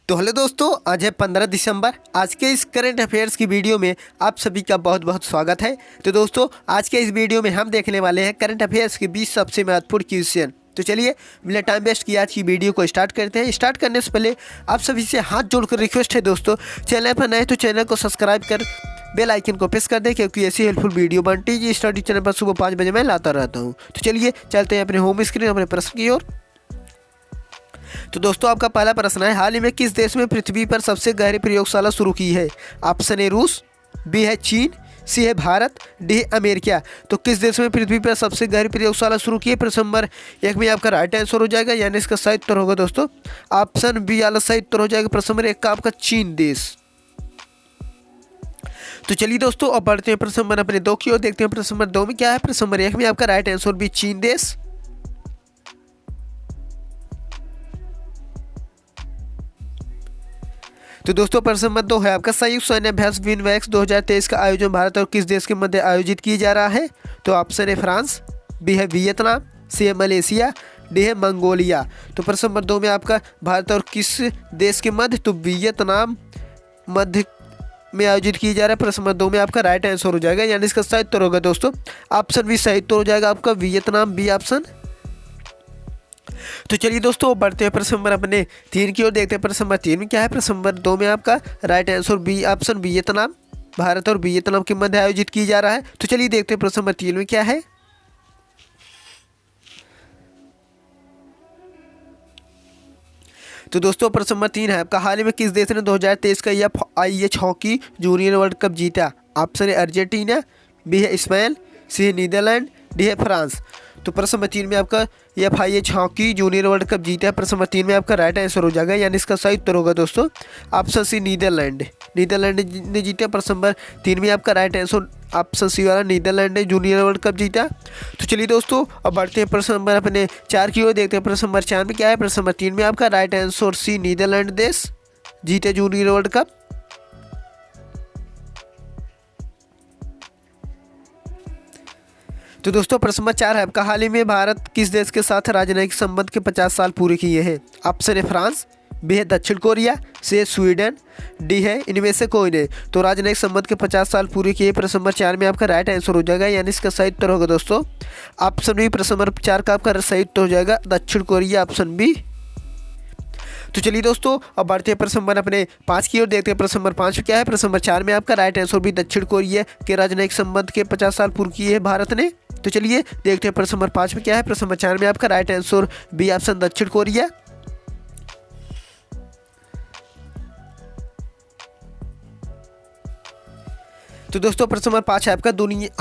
तो हेलो दोस्तों, आज है 15 दिसंबर। आज के इस करंट अफेयर्स की वीडियो में आप सभी का बहुत बहुत स्वागत है। तो दोस्तों, आज के इस वीडियो में हम देखने वाले हैं करंट अफेयर्स के 20 सबसे महत्वपूर्ण क्वेश्चन। तो चलिए बिना टाइम वेस्ट किए आज की वीडियो को स्टार्ट करते हैं। स्टार्ट करने से पहले आप सभी से हाथ जोड़कर रिक्वेस्ट है दोस्तों, चैनल पर नए तो चैनल को सब्सक्राइब कर बेल आइकन को प्रेस कर दें, क्योंकि ऐसी हेल्पफुल वीडियो बनती है स्टडी चैनल पर सुबह 5 बजे मैं लाता रहता हूँ। तो चलिए चलते हैं अपने होम स्क्रीन, अपने प्रश्न की ओर। तो दोस्तों, आपका पहला प्रश्न है, हाल ही में किस देश में पृथ्वी पर सबसे गहरी प्रयोगशाला शुरू की है? ऑप्शन ए रूस, बी है चीन, सी है भारत, डी है अमेरिका। तो किस देश में पृथ्वी पर सबसे गहरी प्रयोगशाला शुरू की है? प्रश्न नंबर 1 में आपका राइट आंसर हो जाएगा, यानी इसका सही उत्तर होगा दोस्तों ऑप्शन बी वाला सही उत्तर हो जाएगा। प्रश्न नंबर 1 का आपका चीन देश। तो चलिए दोस्तों, अब बढ़ते हैं प्रश्न नंबर अपने 2 की ओर। देखते हैं प्रश्न नंबर 2 में क्या है। प्रश्न नंबर 1 में आपका राइट आंसर भी चीन देश। तो दोस्तों, प्रश्न नंबर 2 है आपका, संयुक्त सैन्य अभ्यास विनवैक्स 2023 का आयोजन भारत और किस देश के मध्य आयोजित किया जा रहा है? तो ऑप्शन है फ्रांस, बी है वियतनाम, सी है मलेशिया, डी है मंगोलिया। तो प्रश्न नंबर 2 में आपका भारत और किस देश के मध्य? तो वियतनाम मध्य में आयोजित किया जा रहा है। प्रश्न नंबर 2 में आपका राइट आंसर हो जाएगा, यानी इसका सही उत्तर होगा दोस्तों ऑप्शन बी सही उत्तर हो जाएगा आपका वियतनाम, बी ऑप्शन। तो चलिए दोस्तों, बढ़ते हैं प्रश्न नंबर अपने 3 की ओर। देखते हैं प्रश्न नंबर 3 में क्या है। प्रश्न नंबर 2 में आपका right answer B option Vietnam, Bharat और वियतनाम के मध्य आयोजित किया जा रहा है। तो चलिए देखते हैं प्रश्न नंबर 3 में क्या है। तो दोस्तों, प्रश्न नंबर 3 है आपका, हाल ही में किस देश ने 2023 का FIH hockey junior world cup जीता? ऑप्शन है अर्जेंटीना, बी है स्पेन, सी है नीदरलैंड, डी है फ्रांस। तो प्रश्न नंबर 3 में आपका FIH hockey junior world cup जीता है। प्रश्न नंबर 3 में आपका राइट आंसर हो जाएगा, यानी इसका सही उत्तर होगा दोस्तों ऑप्शन सी नीदरलैंड। नीदरलैंड ने जीता। प्रश्न नंबर 3 में आपका राइट आंसर ऑप्शन सी वाला नीदरलैंड ने जूनियर वर्ल्ड कप जीता। तो चलिए दोस्तों, अब बढ़ते हैं प्रश्न नंबर अपने 4 की ओर। देखते हैं प्रश्न नंबर 4 में क्या है। प्रश्न नंबर 3 में आपका राइट आंसर सी नीदरलैंड देश जीते जूनियर वर्ल्ड कप। तो दोस्तों, प्रश्न नंबर 4 है आपका, हाल ही में भारत किस देश के साथ राजनयिक संबंध के 50 साल पूरे किए हैं? ऑप्शन है फ्रांस, बी है दक्षिण कोरिया, सी है स्वीडन, डी है इनमें से कोई नहीं। तो राजनयिक संबंध के 50 साल पूरे किए। प्रश्न नंबर 4 में आपका राइट आंसर हो जाएगा, यानी इसका सही उत्तर होगा दोस्तों ऑप्शन बी। प्रश्न नंबर 4 का आपका सही उत्तर हो जाएगा दक्षिण कोरिया, ऑप्शन बी। तो चलिए दोस्तों, अब बढ़ते हैं प्रश्न नंबर अपने 5 की ओर। देखते हैं प्रश्न नंबर 5 में क्या है। प्रश्न नंबर 4 में आपका राइट आंसर भी दक्षिण कोरिया के राजनयिक संबंध के 50 साल पूरे किए हैं भारत ने। तो चलिए देखते हैं प्रश्न नंबर 5 में क्या है। प्रश्न नंबर 4 में आपका राइट आंसर बी ऑप्शन दक्षिण कोरिया। तो दोस्तों, प्रश्न नंबर 5 है आपका,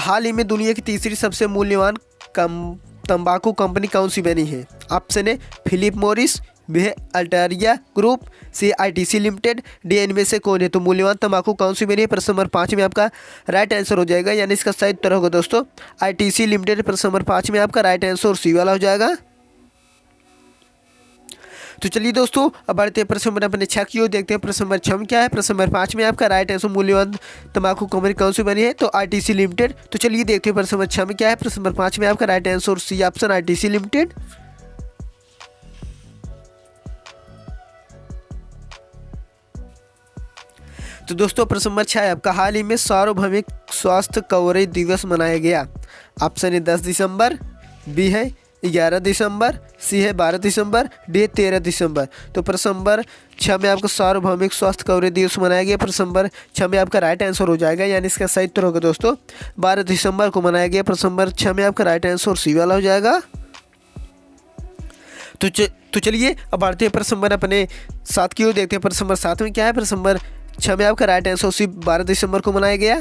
हाल ही में दुनिया की तीसरी सबसे मूल्यवान तंबाकू कंपनी कौन सी बनी है? ऑप्शन है फिलिप मॉरिस, बी है अल्टारिया ग्रुप, सी ITC लिमिटेड, डी इनमें से कौन है? तो मूल्यवान तंबाकू कौन सी बनी है? प्रश्न नंबर 5 में आपका राइट आंसर हो जाएगा, यानी इसका सही उत्तर होगा दोस्तों ITC लिमिटेड। प्रश्न नंबर 5 में आपका राइट आंसर सी वाला हो जाएगा। तो चलिए दोस्तों, अब बढ़ते हैं प्रश्न नंबर अपने 6 की ओर। देखते हैं प्रश्न नंबर 6 में क्या है। प्रश्न नंबर 5 में आपका राइट आंसर मूल्यवान तंबाकू कंपनी कौन सी बनी है? तो ITC लिमिटेड। तो चलिए देखते हैं प्रश्न नंबर 6 में क्या है। प्रश्न नंबर 5 में आपका right answer C option ITC limited. तो दोस्तों, प्रश्न नंबर 6 है आपका, हाल ही में सार्वभौमिक स्वास्थ्य कवरेज दिवस मनाया गया। ऑप्शन है 10 दिसंबर, बी है 11 दिसंबर, सी है 12 दिसंबर, डी है 13 दिसंबर। तो प्रश्न नंबर 6 में आपका सार्वभौमिक स्वास्थ्य कवरेज दिवस मनाया गया। प्रश्न नंबर 6 में आपका राइट आंसर हो जाएगा, यानी इसका सही उत्तर होगा दोस्तों 12 दिसंबर को मनाया गया। प्रश्न नंबर 6 में आपका राइट आंसर सी वाला हो जाएगा। तो चलिए अब बढ़ते हैं प्रश्न नंबर अपने 7 की ओर। देखते हैं प्रश्न नंबर 7 में क्या है। प्रश्न नंबर 6 में आपका राइट आंसर सी 12 दिसंबर को मनाया गया।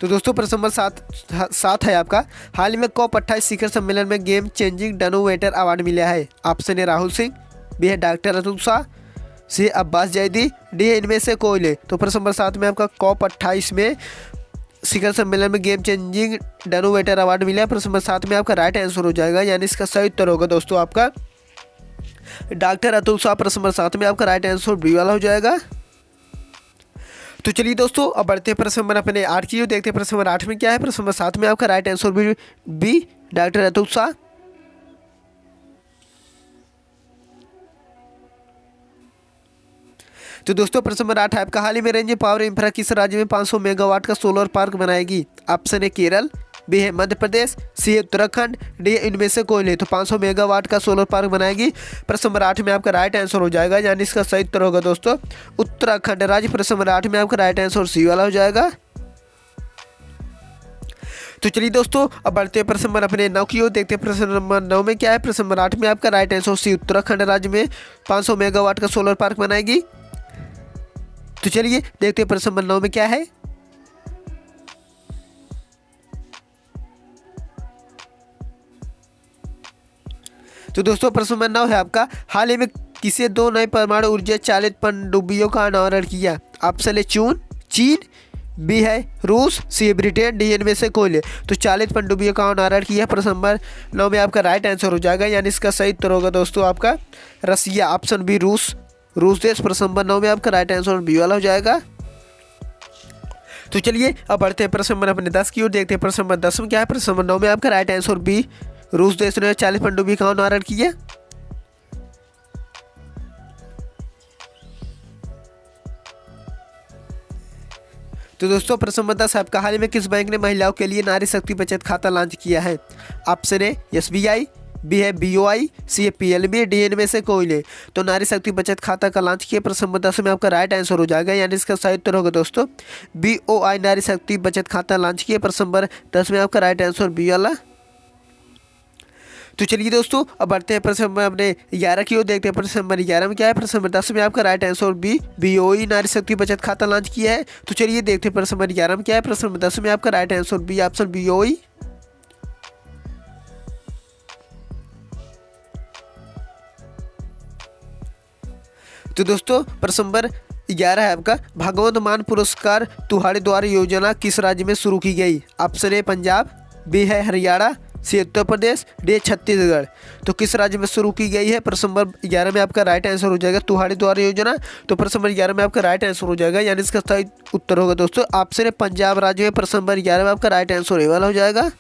तो दोस्तों, प्रश्न नंबर 7 है आपका, हाल ही में COP28 शिखर सम्मेलन में गेम चेंजिंग इनोवेटर अवार्ड मिला है। ऑप्शन है राहुल सिंह, बी है डॉक्टर अतुल शाह, सी अब्बास जैदी, डी है इनमें से कोई ले। तो प्रश्न नंबर 7 में आपका COP28 में शिखर सम्मेलन में गेम चेंजिंग इनोवेटर अवार्ड मिला है। प्रश्न नंबर 7 में आपका राइट आंसर हो जाएगा, यानी इसका सही उत्तर होगा दोस्तों आपका डॉक्टर अतुल शाह। प्रश्न नंबर 7 में आपका राइट आंसर बी वाला हो जाएगा। तो चलिए दोस्तों, अब बढ़ते हैं प्रश्न नंबर अपने 8 की ओर। देखते हैं प्रश्न नंबर 8 में क्या है। प्रश्न नंबर 7 में आपका right answer B doctor Atul Shah. तो दोस्तों प्रश्न नंबर 8 है आपका, हाल ही में रेंज पावर इंफ्रा किस राज्य में 500 मेगावाट का सोलर पार्क बनाएगी? ऑप्शन ए केरल, बी है मध्य प्रदेश, सी है उत्तराखंड, डी इनमें से कोई नहीं। तो 500 मेगावाट का सोलर पार्क बनाएगी। प्रश्न नंबर 8 में आपका राइट आंसर हो जाएगा, यानी इसका सही उत्तर होगा दोस्तों उत्तराखंड राज्य। प्रश्न नंबर 8 में आपका राइट आंसर सी वाला हो जाएगा। तो चलिए दोस्तों अब बढ़ते हैं प्रश्न नंबर अपने 9 की ओर, देखते हैं प्रश्न नंबर 9 में क्या है। प्रश्न नंबर 8 में आपका राइट आंसर सी, उत्तराखंड राज्य में 500 मेगावाट का सोलर पार्क बनाएगी। तो चलिए देखते हैं प्रश्न नंबर 9 में क्या है। तो दोस्तों प्रश्न नंबर 9 है आपका, हाल ही में किसे 2 नए परमाणु ऊर्जा चालित पनडुब्बियों का अनावरण किया? ऑप्शन ए चीन, बी है रूस, सी है ब्रिटेन, डी इनमें से कोई। तो 40 पनडुब्बियों का अनावरण किया। प्रश्न नंबर 9 में आपका राइट आंसर हो जाएगा, यानी इसका सही उत्तर होगा दोस्तों आपका रसिया, ऑप्शन बी रूस देश। प्रश्न नंबर 9 में आपका राइट आंसर बी वाला हो जाएगा। तो चलिए अब बढ़ते हैं प्रश्न नंबर अपने 10 की ओर, देखते हैं प्रश्न नंबर 10 में क्या है। प्रश्न नंबर 9 में आपका राइट आंसर बी, रूस देश ने 40 पनडुब्बी का अनावरण किया। तो दोस्तों प्रश्न नंबर 10 आपका, हाल ही में किस बैंक ने महिलाओं के लिए नारी शक्ति बचत खाता लॉन्च किया है? ऑप्शन ए SBI, बी है BOI, सी है PNB, डी इनमें से कोई नहीं। तो नारी शक्ति बचत खाता का लॉन्च किया। प्रश्न नंबर 10 में आपका राइट आंसर हो जाएगा, यानी इसका सही उत्तर होगा दोस्तों BOI नारी शक्ति बचत खाता लॉन्च किया। प्रश्न नंबर 10 में आपका राइट आंसर बी वाला। तो चलिए दोस्तों अब बढ़ते हैं प्रश्न नंबर अपने 11 की ओर, देखते हैं प्रश्न नंबर 11 में क्या है। प्रश्न नंबर 10 में आपका राइट आंसर BOI नारी शक्ति बचत खाता लॉन्च किया है। तो चलिए देखते हैं प्रश्न नंबर 11 में क्या है। प्रश्न नंबर 10 में आपका right answer B, option BOI। तो दोस्तों प्रश्न नंबर 11 है आपका, भगवंत मान पुरस्कार तुम्हारे द्वारा योजना किस राज्य में शुरू की गई? ऑप्शन ए पंजाब, बी है हरियाणा, सी उत्तर प्रदेश, डी छत्तीसगढ़। तो किस राज्य में शुरू की गई है? प्रश्न नंबर 11 में आपका राइट आंसर हो जाएगा तुम्हारे द्वारा योजना। तो प्रश्न नंबर 11 में आपका राइट आंसर हो जाएगा, यानी इसका सही उत्तर होगा दोस्तों ऑप्शन ए पंजाब राज्य में। प्रश्न नंबर 11 में आपका राइट आंसर ए वाला हो जाएगा।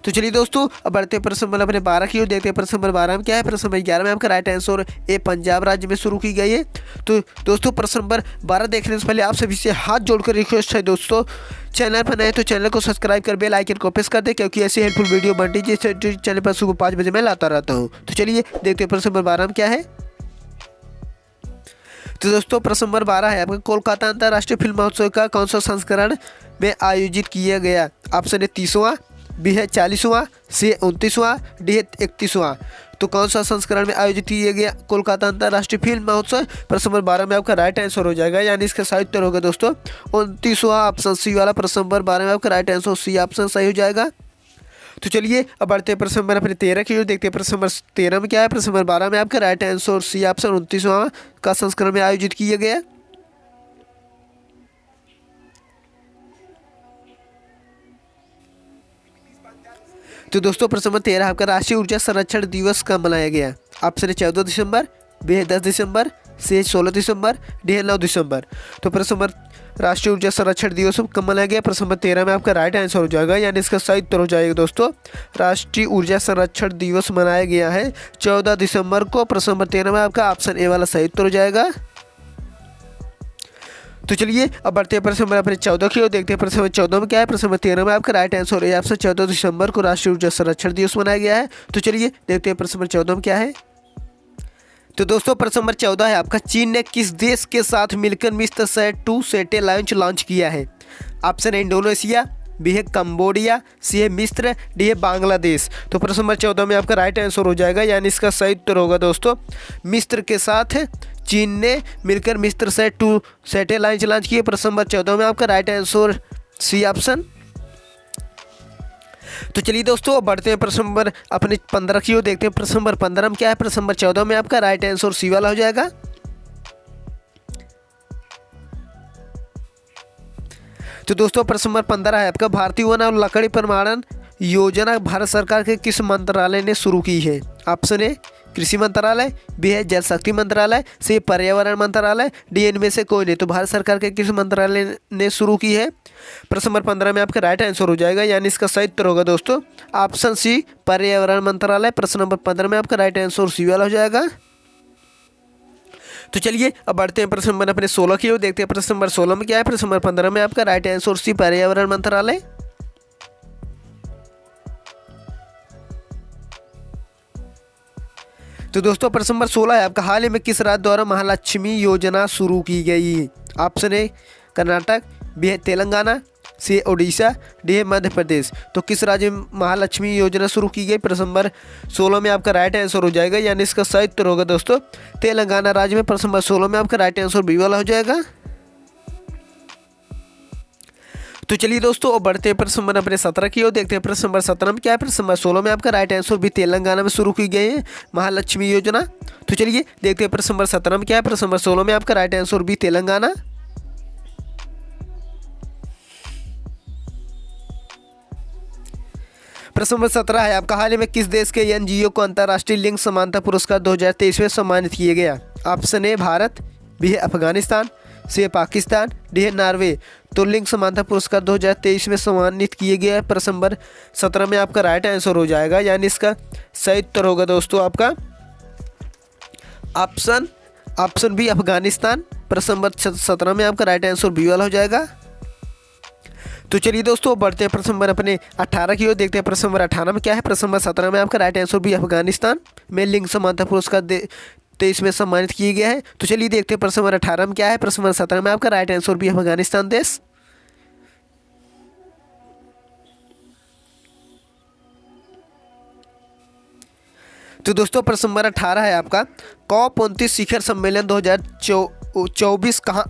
तो चलिए दोस्तों अब बढ़ते हैं प्रश्न नंबर अपने 12 की ओर, देखते हैं प्रश्न नंबर 12 में क्या है। प्रश्न नंबर 11 में आपका राइट आंसर ए पंजाब राज्य में शुरू की गई है। तो दोस्तों प्रश्न नंबर 12 देखने से पहले आप सभी से हाथ जोड़कर रिक्वेस्ट है दोस्तों, चैनल पर नए तो चैनल को सब्सक्राइब कर बेल आइकन को प्रेस कर दे, क्योंकि ऐसी हेल्पफुल वीडियो बनती है जिस चैनल पर सुबह 5 बजे मैं लाता रहता हूँ। तो चलिए देखते हैं प्रश्न नंबर 12 में क्या है। तो दोस्तों प्रश्न नंबर 12 है आपका, कोलकाता अंतर्राष्ट्रीय फिल्म महोत्सव का कौन सा संस्करण में आयोजित किया गया? ऑप्शन ए 30वां, बी है 40वां, सी है 29वां, डी है 31वां। तो कौन सा संस्करण में आयोजित किया गया कोलकाता अंतर्राष्ट्रीय फिल्म महोत्सव? प्रश्न नंबर 12 में आपका राइट आंसर हो जाएगा, यानी इसका सही उत्तर होगा दोस्तों 29वां, ऑप्शन सी वाला। प्रश्न नंबर 12 में आपका राइट आंसर सी ऑप्शन सही हो जाएगा। तो चलिए अब बढ़ते हैं प्रश्न नंबर अपने 13 की ओर, देखते हैं प्रश्न नंबर 13 में क्या है। प्रश्न नंबर 12 में आपका राइट आंसर सी ऑप्शन 29वां का संस्करण में आयोजित किया गया। तो दोस्तों प्रश्न नंबर 13 आपका, राष्ट्रीय ऊर्जा संरक्षण दिवस कब मनाया गया? ऑप्शन है 14 दिसंबर, बी है 10 दिसंबर, सी है 16 दिसंबर, डी है 9 दिसंबर। तो प्रश्न नंबर राष्ट्रीय ऊर्जा संरक्षण दिवस कब मनाया गया? प्रश्न नंबर 13 में आपका राइट आंसर हो जाएगा, यानी इसका सही उत्तर हो जाएगा दोस्तों राष्ट्रीय ऊर्जा संरक्षण दिवस मनाया गया है 14 दिसंबर को। प्रश्न नंबर 13 में आपका ऑप्शन ए वाला सही उत्तर हो जाएगा। तो चलिए अब बढ़ते हैं प्रश्न नंबर अपने 14 की ओर, देखते हैं प्रश्न नंबर 14 में क्या है। प्रश्न नंबर 13 में आपका राइट आंसर है ऑप्शन 14 दिसंबर को राष्ट्रीय ऊर्जा संरक्षण दिवस मनाया गया है। तो चलिए देखते हैं प्रश्न नंबर 14 में क्या है। तो दोस्तों प्रश्न नंबर 14 है आपका, चीन ने किस देश के साथ मिलकर मिस्र सैट 2 सैटेलाइट लॉन्च किया है? ऑप्शन है इंडोनेशिया, बी है कंबोडिया, सी है मिस्र, डी है बांग्लादेश। तो प्रश्न नंबर 14 में आपका राइट आंसर हो जाएगा, यानी इसका सही उत्तर होगा दोस्तों मिस्र के साथ चीन ने मिलकर मिस्र सैट 2 सैटेलाइट लॉन्च किए। प्रश्न नंबर 14 में आपका राइट आंसर सी ऑप्शन। तो चलिए दोस्तों बढ़ते हैं प्रश्न नंबर अपने 15 की ओर, देखते हैं प्रश्न नंबर 15 में क्या है। प्रश्न नंबर 14 में आपका राइट आंसर सी वाला हो जाएगा। तो दोस्तों प्रश्न नंबर 15 है आपका, भारतीय वन और लकड़ी प्रमाणन योजना भारत सरकार के किस मंत्रालय ने शुरू की है? ऑप्शन ए कृषि मंत्रालय, बी है जल शक्ति मंत्रालय, सी पर्यावरण मंत्रालय, डी इनमें से कोई नहीं। तो भारत सरकार के किस मंत्रालय ने शुरू की है? प्रश्न नंबर 15 में आपका राइट आंसर हो जाएगा, यानी इसका सही उत्तर होगा दोस्तों ऑप्शन सी पर्यावरण मंत्रालय। प्रश्न नंबर 15 में आपका राइट आंसर सी वाला हो जाएगा। तो चलिए अब बढ़ते हैं प्रश्न नंबर अपने 16 की ओर, देखते हैं प्रश्न नंबर 16 में क्या है। प्रश्न नंबर 15 में आपका राइट आंसर सी पर्यावरण मंत्रालय। तो दोस्तों प्रश्न नंबर 16 है आपका, हाल ही में किस राज्य द्वारा महालक्ष्मी योजना शुरू की गई? ऑप्शन ए कर्नाटक, बी है तेलंगाना, सी ओडिशा, डी है मध्य प्रदेश। तो किस राज्य में महालक्ष्मी योजना शुरू की गई? प्रश्न नंबर 16 में आपका राइट आंसर हो जाएगा, यानी इसका सही उत्तर होगा दोस्तों तेलंगाना राज्य में। प्रश्न नंबर 16 में आपका राइट आंसर बी वाला हो जाएगा। तो चलिए दोस्तों अब बढ़ते हैं प्रश्न नंबर अपने 17 की ओर, देखते हैं प्रश्न नंबर 17 में क्या है। प्रश्न नंबर 16 में आपका राइट आंसर भी तेलंगाना में शुरू की गई है महालक्ष्मी योजना। तो चलिए देखते हैं प्रश्न नंबर 17 में क्या है। प्रश्न नंबर 16 में आपका राइट आंसर भी तेलंगाना। प्रश्न नंबर 17 है आपका, हाल ही में किस देश के एनजीओ को अंतर्राष्ट्रीय लिंग समानता पुरस्कार 2023 में सम्मानित किया गया? ऑप्शन ए भारत, बी है अफगानिस्तान, सी है पाकिस्तान, डी है नॉर्वे। तो लिंग समानता पुरस्कार 2023 में सम्मानित किए गए हैं। प्रश्न नंबर 17 में आपका राइट आंसर हो जाएगा, यानी इसका सही उत्तर होगा दोस्तों आपका ऑप्शन बी अफगानिस्तान। प्रश्न नंबर 17 में आपका राइट आंसर बी वाला हो जाएगा। तो चलिए दोस्तों बढ़ते हैं प्रश्न नंबर अपने 18 की ओर, देखते हैं प्रश्न नंबर 18 में क्या है। प्रश्न नंबर 17 में आपका राइट आंसर भी अफगानिस्तान में लिंग समानता पुरस्कार 23 में सम्मानित किया गया है। तो चलिए देखते हैं प्रश्न नंबर 18 में क्या है। प्रश्न नंबर 17 में आपका राइट आंसर भी अफगानिस्तान देश। तो दोस्तों प्रश्न नंबर 18 है आपका, COP29 शिखर सम्मेलन 2024 कहाँ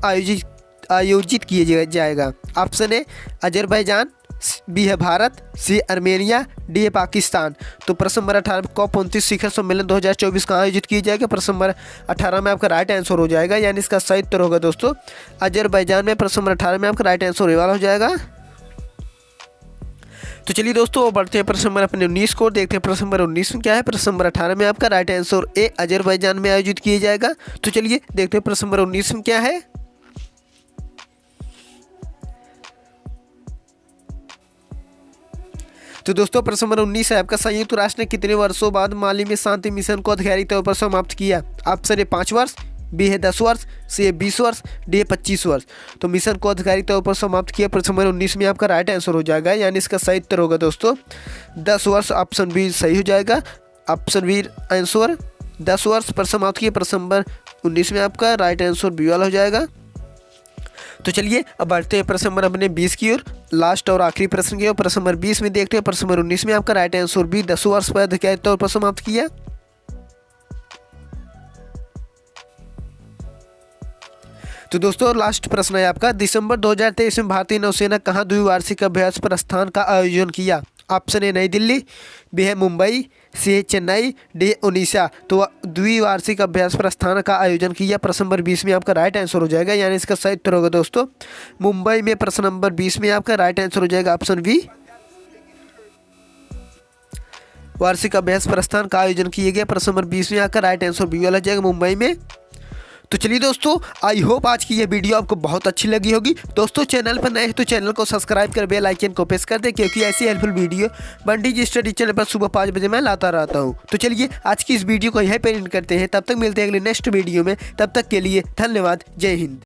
आयोजित किया जाएगा? ऑप्शन ए अजरबैजान, बी है भारत, सी अर्मेनिया, डी है पाकिस्तान। तो प्रश्न नंबर 18 COP29 शिखर सम्मेलन 2024 कहाँ आयोजित किया जाएगा? प्रश्न नंबर 18 में आपका राइट आंसर हो जाएगा, यानी इसका सही उत्तर होगा दोस्तों अजरबैजान में। प्रश्न नंबर 18 में आपका राइट आंसर वाला हो जाएगा। तो चलिए दोस्तों बढ़ते हैं प्रश्न नंबर अपने 19 को, देखते हैं प्रश्न नंबर 19 में क्या है। प्रश्न नंबर 18 में आपका राइट आंसर ए अजरबैजान में आयोजित किया जाएगा। तो चलिए देखते हैं प्रश्न नंबर 19 में क्या है। तो दोस्तों प्रश्न नंबर 19 है आपका, संयुक्त राष्ट्र ने कितने वर्षों बाद माली में शांति मिशन को आधिकारिक तौर पर समाप्त किया? ऑप्शन ए 5 वर्ष, बी है 10 वर्ष, सी है 20 वर्ष, डी है 25 वर्ष। तो मिशन को आधिकारिक तौर पर समाप्त किया प्रश्न नंबर 19 में आपका राइट आंसर हो जाएगा, यानी इसका सही उत्तर होगा दोस्तों 10 वर्ष। ऑप्शन बी सही हो जाएगा, ऑप्शन बी आंसर 10 वर्ष पर समाप्त किया। प्रश्न नंबर 19 में आपका राइट आंसर बी वाला हो जाएगा। तो चलिए अब बढ़ते हैं प्रश्न नंबर अपने 20 की ओर, लास्ट और आखिरी प्रश्न की ओर। प्रश्न नंबर 20 में देखते हैं प्रश्न नंबर 19 में आपका राइट आंसर भी 10 वर्ष पर आधिकारिक तौर पर समाप्त किया। तो दोस्तों लास्ट प्रश्न है आपका, दिसंबर 2023 में भारतीय नौसेना कहाँ द्विवार्षिक अभ्यास प्रस्थान का आयोजन किया? ऑप्शन ए नई दिल्ली, बी है मुंबई, सी है चेन्नई, डी उड़ीसा। तो द्विवार्षिक अभ्यास प्रस्थान का आयोजन किया। प्रश्न नंबर 20 में आपका राइट आंसर हो जाएगा, यानी इसका सही उत्तर होगा दोस्तों मुंबई में। प्रश्न नंबर 20 में आपका राइट आंसर हो जाएगा ऑप्शन बी, वार्षिक अभ्यास प्रस्थान का आयोजन किया गया। प्रश्न नंबर 20 में आपका राइट आंसर बी वाला जाएगा मुंबई में। तो चलिए दोस्तों आई होप आज की ये वीडियो आपको बहुत अच्छी लगी होगी। दोस्तों चैनल पर नए हैं तो चैनल को सब्सक्राइब कर बेल आइकन को प्रेस कर दें, क्योंकि ऐसी helpful video Bunty study channel पर सुबह 5 बजे मैं लाता रहता हूँ। तो चलिए आज की इस वीडियो को यहीं पर एंड करते हैं, तब तक मिलते हैं अगले नेक्स्ट वीडियो में। तब तक के लिए धन्यवाद, जय हिंद।